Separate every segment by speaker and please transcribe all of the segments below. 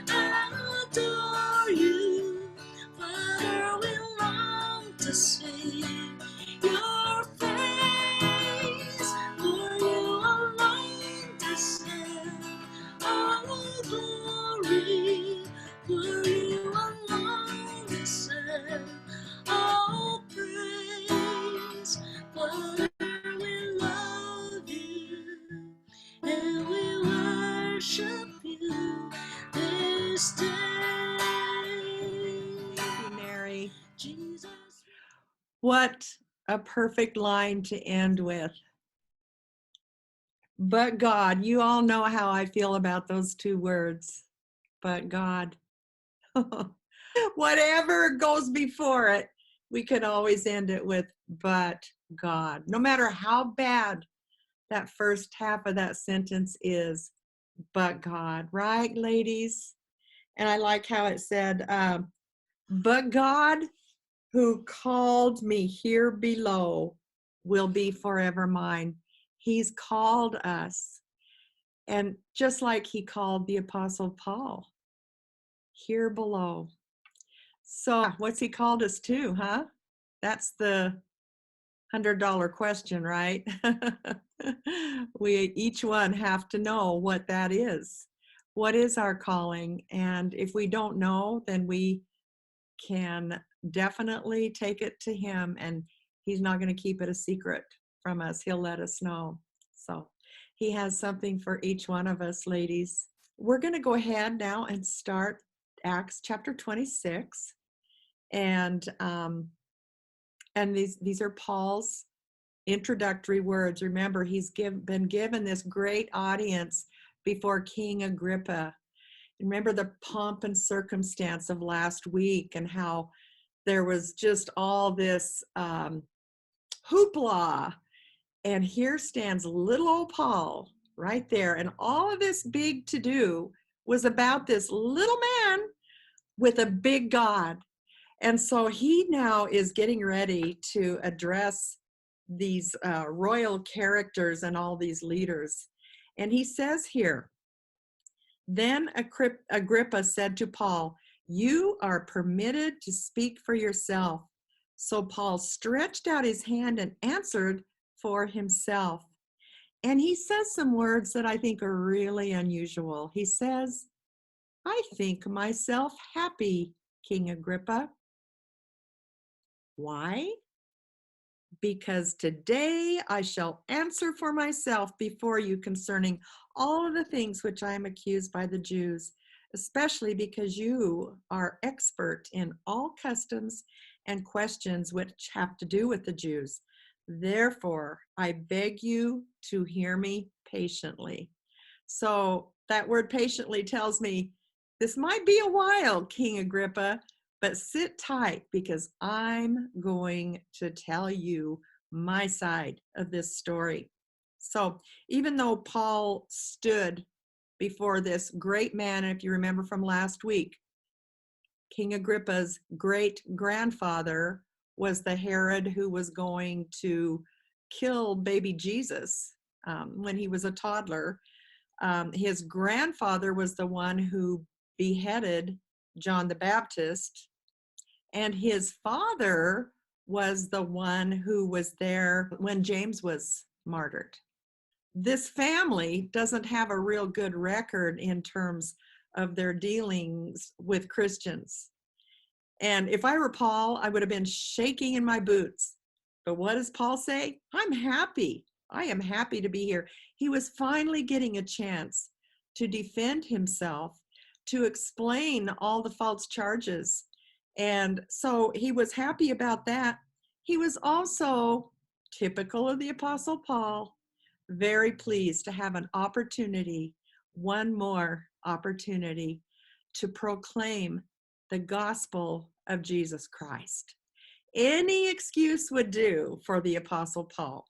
Speaker 1: adore you. Father, we long to see your face, for you alone deserve all glory, for you alone deserve all praise. Father, we love you and we worship you this day.
Speaker 2: Thank you, Mary.
Speaker 1: Jesus.
Speaker 2: What a perfect line to end with. But God, you all know how I feel about those two words. But God. Whatever goes before it, we can always end it with but God. No matter how bad that first half of that sentence is, but God, right, ladies? And I like how it said, but God who called me here below will be forever mine. He's called us. And just like he called the Apostle Paul, here below. So what's he called us to, huh? That's the $100 question, right? We each one have to know what that is. What is our calling? And if we don't know, then we can definitely take it to him, and he's not going to keep it a secret from us. He'll let us know. So he has something for each one of us, ladies. We're going to go ahead now and start Acts chapter 26. And these are Paul's introductory words. Remember, he's been given this great audience before King Agrippa. Remember the pomp and circumstance of last week and how there was just all this hoopla. And here stands little old Paul right there. And all of this big to-do was about this little man with a big God. And so he now is getting ready to address these royal characters and all these leaders. And he says here, then Agrippa said to Paul, you are permitted to speak for yourself. So Paul stretched out his hand and answered for himself. And he says some words that I think are really unusual. He says, I think myself happy, King Agrippa. Why? Because today I shall answer for myself before you concerning all of the things which I am accused by the Jews, especially because you are expert in all customs and questions which have to do with the Jews. Therefore, I beg you to hear me patiently. So that word patiently tells me this might be a while, King Agrippa, but sit tight because I'm going to tell you my side of this story. So even though Paul stood before this great man, and if you remember from last week, King Agrippa's great grandfather was the Herod who was going to kill baby Jesus when he was a toddler. His grandfather was the one who beheaded John the Baptist, and his father was the one who was there when James was martyred. This family doesn't have a real good record in terms of their dealings with Christians. And if I were Paul, I would have been shaking in my boots. But what does Paul say? I'm happy. I am happy to be here. He was finally getting a chance to defend himself, to explain all the false charges. And so he was happy about that. He was also, typical of the Apostle Paul, very pleased to have an opportunity, one more opportunity, to proclaim the gospel of Jesus Christ. Any excuse would do for the Apostle Paul.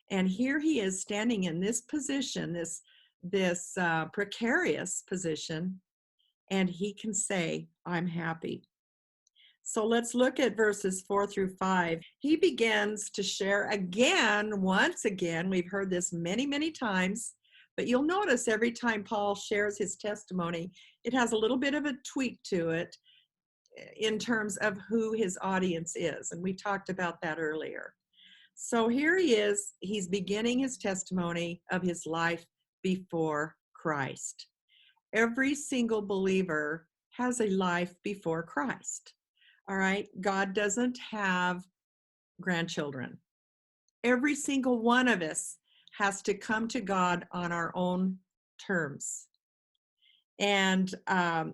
Speaker 2: And here he is standing in this position, this precarious position, and he can say, I'm happy. So let's look at verses 4 through 5. He begins to share again, once again, we've heard this many, many times, But you'll notice every time Paul shares his testimony, it has a little bit of a tweak to it in terms of who his audience is. And we talked about that earlier. So here he is, he's beginning his testimony of his life before Christ. Every single believer has a life before Christ. All right, God doesn't have grandchildren. Every single one of us has to come to God on our own terms. And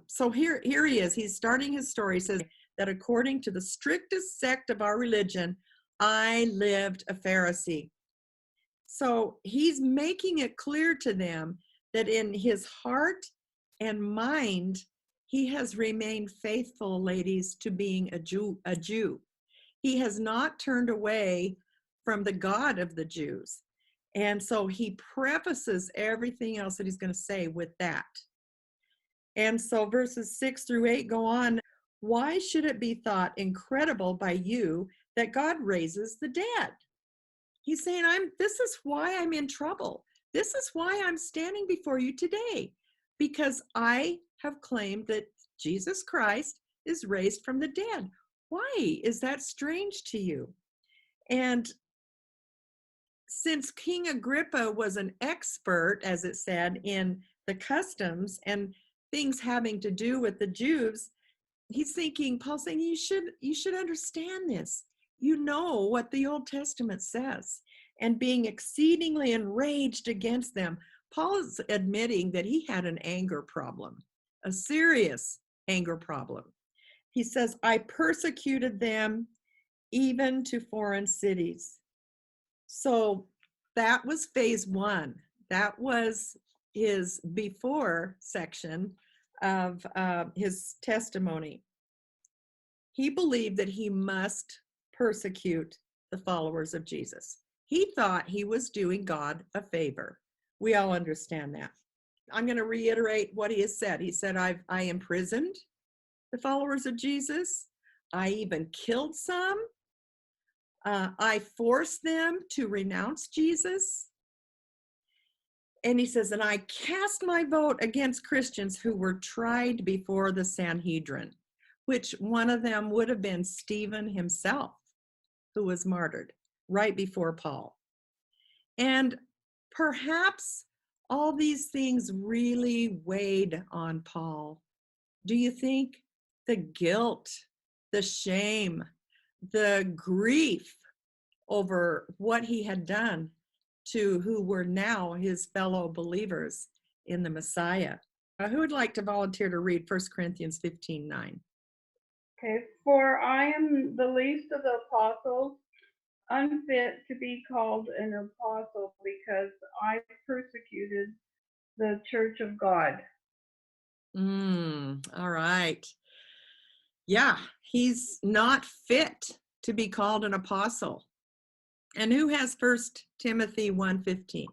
Speaker 2: so here he is. He's starting his story. He says that according to the strictest sect of our religion, I lived a Pharisee. So he's making it clear to them that in his heart and mind, he has remained faithful, ladies, to being a Jew. He has not turned away from the God of the Jews. And so he prefaces everything else that he's going to say with that. And so verses 6-8 go on. Why should it be thought incredible by you that God raises the dead? He's saying, this is why I'm in trouble. This is why I'm standing before you today, because I have claimed that Jesus Christ is raised from the dead. Why is that strange to you? And since King Agrippa was an expert, as it said, in the customs and things having to do with the Jews, Paul's saying, you should understand this. You know what the Old Testament says. And being exceedingly enraged against them, Paul is admitting that he had an anger problem, a serious anger problem. He says, I persecuted them even to foreign cities. So that was phase one. That was his before section of his testimony. He believed that he must persecute the followers of Jesus. He thought he was doing God a favor. We all understand that. I'm going to reiterate what he has said. He said, I imprisoned the followers of Jesus. I even killed some. I forced them to renounce Jesus. And he says, and I cast my vote against Christians who were tried before the Sanhedrin, which one of them would have been Stephen himself, who was martyred right before Paul. And perhaps all these things really weighed on Paul. Do you think the guilt, the shame, the grief over what he had done to who were now his fellow believers in the Messiah? Who would like to volunteer to read 1 Corinthians 15:9?
Speaker 3: Okay, for I am the least of the apostles, unfit to be called an apostle because I persecuted the church of God.
Speaker 2: All right. Yeah, he's not fit to be called an apostle. And who has 1 Timothy 1:15?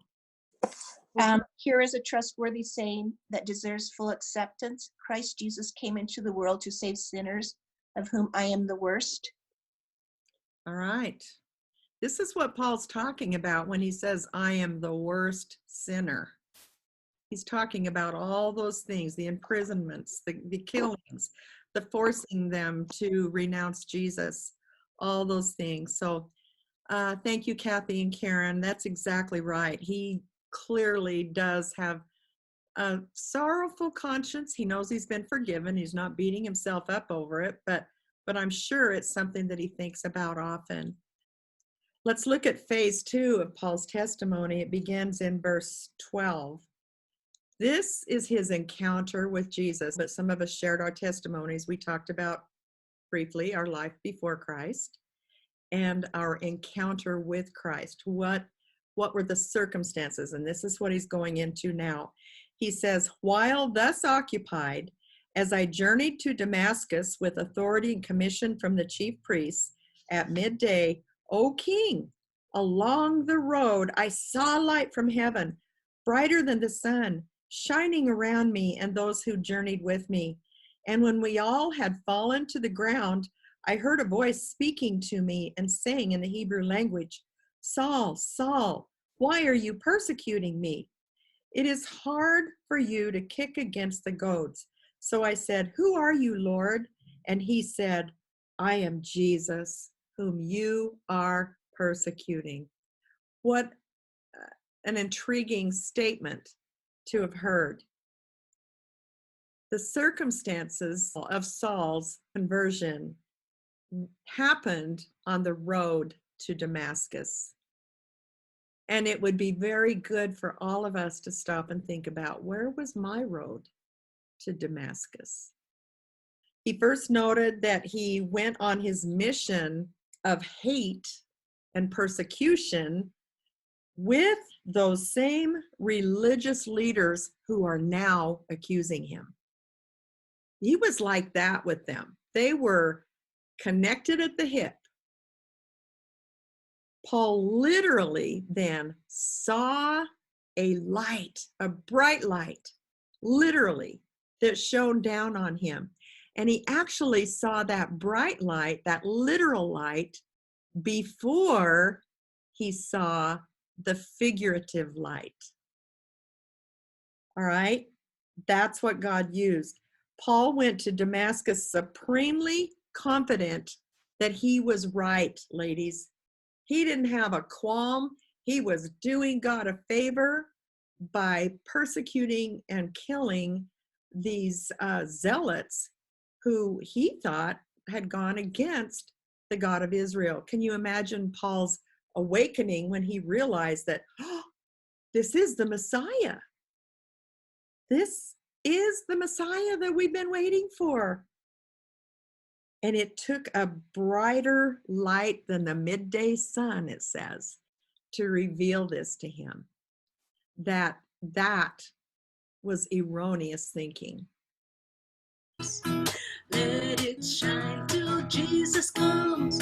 Speaker 4: Here is a trustworthy saying that deserves full acceptance. Christ Jesus came into the world to save sinners, of whom I am the worst.
Speaker 2: All right. This is what Paul's talking about when he says, I am the worst sinner. He's talking about all those things, the imprisonments, the killings, the forcing them to renounce Jesus, all those things. So thank you, Kathy and Karen. That's exactly right. He clearly does have a sorrowful conscience. He knows he's been forgiven. He's not beating himself up over it, but I'm sure it's something that he thinks about often. Let's look at phase 2 of Paul's testimony. It begins in verse 12. This is his encounter with Jesus, but some of us shared our testimonies. We talked about briefly our life before Christ and our encounter with Christ. What were the circumstances? And this is what he's going into now. He says, while thus occupied, as I journeyed to Damascus with authority and commission from the chief priests at midday, O King, along the road I saw light from heaven, brighter than the sun, shining around me and those who journeyed with me. And when we all had fallen to the ground, I heard a voice speaking to me and saying in the Hebrew language, Saul, Saul, why are you persecuting me? It is hard for you to kick against the goads. So I said, who are you, Lord? And he said, I am Jesus, whom you are persecuting. What an intriguing statement to have heard. The circumstances of Saul's conversion happened on the road to Damascus. And it would be very good for all of us to stop and think about, where was my road to Damascus? He first noted that he went on his mission of hate and persecution with those same religious leaders who are now accusing him. He was like that with them. They were connected at the hip. Paul literally then saw a light, a bright light, literally, that shone down on him. And he actually saw that bright light, that literal light, before he saw the figurative light. All right? That's what God used. Paul went to Damascus supremely confident that he was right, ladies. He didn't have a qualm. He was doing God a favor by persecuting and killing these zealots who he thought had gone against the God of Israel. Can you imagine Paul's awakening when he realized that, oh, this is the Messiah? This is the Messiah that we've been waiting for. And it took a brighter light than the midday sun, it says, to reveal this to him. That was erroneous thinking.
Speaker 1: Let it shine till Jesus comes.